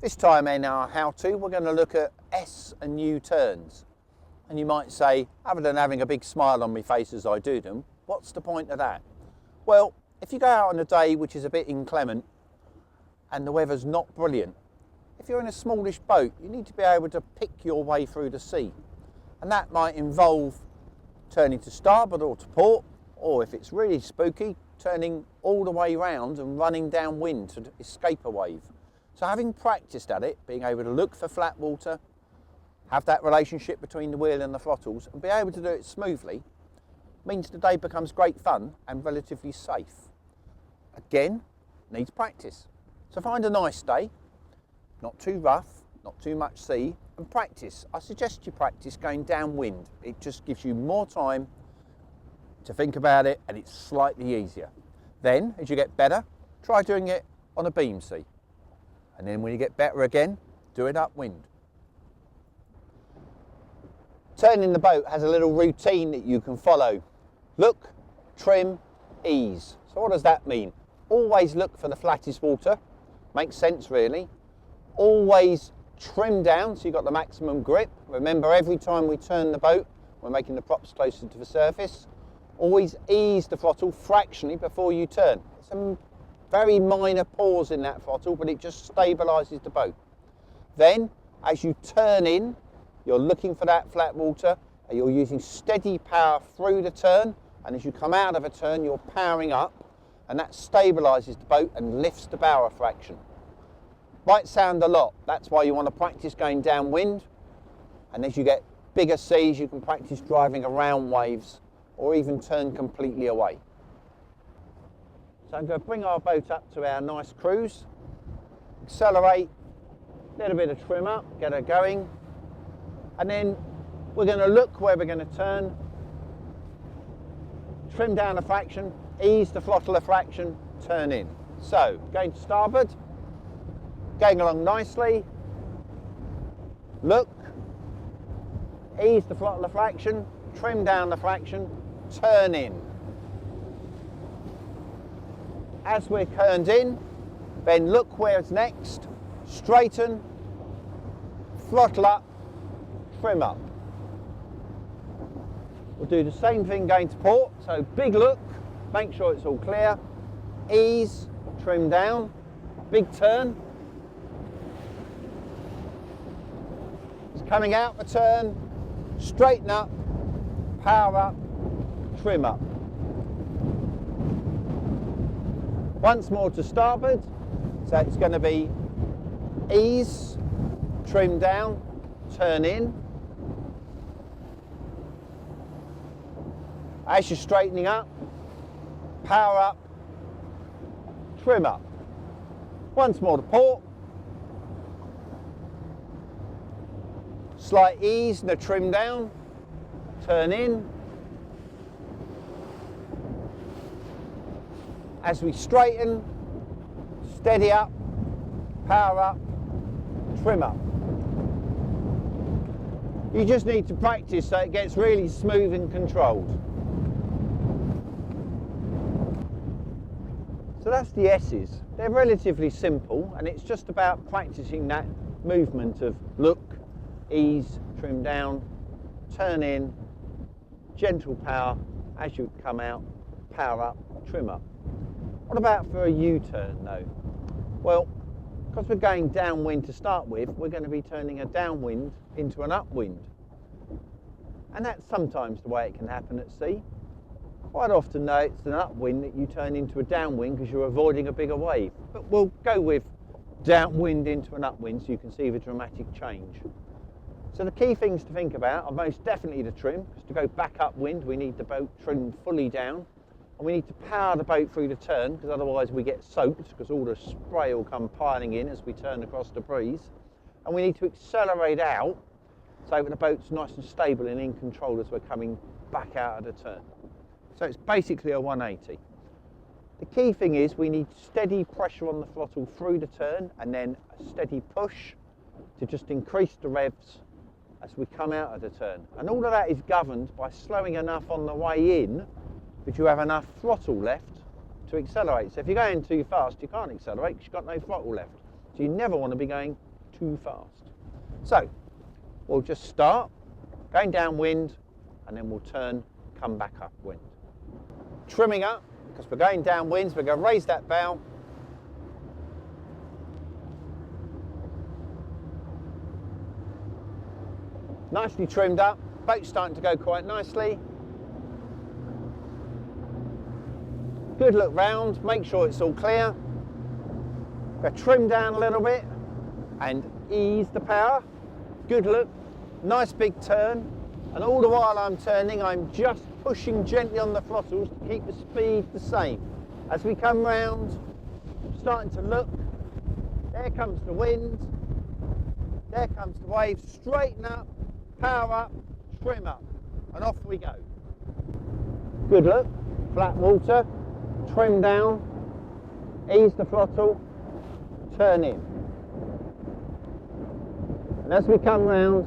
This time in our how-to, we're going to look at S and U turns. And you might say, other than having a big smile on my face as I do them, what's the point of that? Well, if you go out on a day which is a bit inclement and the weather's not brilliant, if you're in a smallish boat, you need to be able to pick your way through the sea. And that might involve turning to starboard or to port, or if it's really spooky, turning all the way round and running downwind to escape a wave. So having practiced at it, being able to look for flat water, have that relationship between the wheel and the throttles, and be able to do it smoothly, means the day becomes great fun and relatively safe. Again, needs practice. So find a nice day, not too rough, not too much sea, and practice. I suggest you practice going downwind. It just gives you more time to think about it, and it's slightly easier. Then, as you get better, try doing it on a beam sea. And then when you get better again, do it upwind. Turning the boat has a little routine that you can follow. Look, trim, ease. So what does that mean? Always look for the flattest water. Makes sense really. Always trim down so you've got the maximum grip. Remember, every time we turn the boat, we're making the props closer to the surface. Always ease the throttle fractionally before you turn. It's a very minor pause in that throttle, but it just stabilises the boat. Then, as you turn in, you're looking for that flat water, and you're using steady power through the turn, and as you come out of a turn, you're powering up, and that stabilises the boat and lifts the bow fraction. Might sound a lot, that's why you want to practice going downwind, and as you get bigger seas, you can practice driving around waves, or even turn completely away. So I'm going to bring our boat up to our nice cruise, accelerate, a little bit of trim up, get her going, and then we're going to look where we're going to turn, trim down a fraction, ease the throttle a fraction, turn in. So going to starboard, going along nicely, look, ease the throttle a fraction, trim down the fraction, turn in. As we're turned in, then look where's next, straighten, throttle up, trim up. We'll do the same thing going to port, so big look, make sure it's all clear, ease, trim down, big turn. It's coming out the turn, straighten up, power up, trim up. Once more to starboard, so it's going to be ease, trim down, turn in. As you're straightening up, power up, trim up. Once more to port. Slight ease and a trim down, turn in. As we straighten, steady up, power up, trim up. You just need to practice so it gets really smooth and controlled. So that's the S's. They're relatively simple, and it's just about practicing that movement of look, ease, trim down, turn in, gentle power, as you come out, power up, trim up. What about for a U-turn though? Well, because we're going downwind to start with, we're going to be turning a downwind into an upwind. And that's sometimes the way it can happen at sea. Quite often though, it's an upwind that you turn into a downwind because you're avoiding a bigger wave. But we'll go with downwind into an upwind so you can see the dramatic change. So the key things to think about are most definitely the trim, because to go back upwind we need the boat trimmed fully down. And we need to power the boat through the turn, because otherwise we get soaked, because all the spray will come piling in as we turn across the breeze. And we need to accelerate out so that the boat's nice and stable and in control as we're coming back out of the turn. So it's basically a 180. The key thing is we need steady pressure on the throttle through the turn, and then a steady push to just increase the revs as we come out of the turn. And all of that is governed by slowing enough on the way in that you have enough throttle left to accelerate. So if you're going too fast, you can't accelerate because you've got no throttle left. So you never want to be going too fast. So we'll just start going downwind and then we'll turn, come back upwind. Trimming up, because we're going downwind, so we're going to raise that bow. Nicely trimmed up, boat's starting to go quite nicely. Good look round, make sure it's all clear. We're going to trim down a little bit and ease the power. Good look, nice big turn. And all the while I'm turning, I'm just pushing gently on the throttles to keep the speed the same. As we come round, starting to look, there comes the wind, there comes the wave, straighten up, power up, trim up, and off we go. Good look, flat water, trim down, ease the throttle, turn in. And as we come round,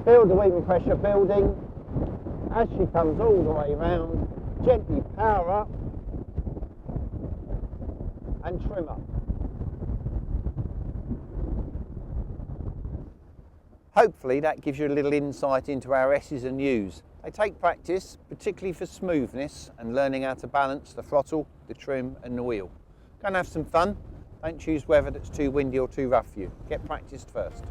feel the wind pressure building. As she comes all the way round, gently power up and trim up. Hopefully that gives you a little insight into our S's and U's. They take practice, particularly for smoothness and learning how to balance the throttle, the trim and the wheel. Go and have some fun. Don't choose weather that's too windy or too rough for you. Get practiced first.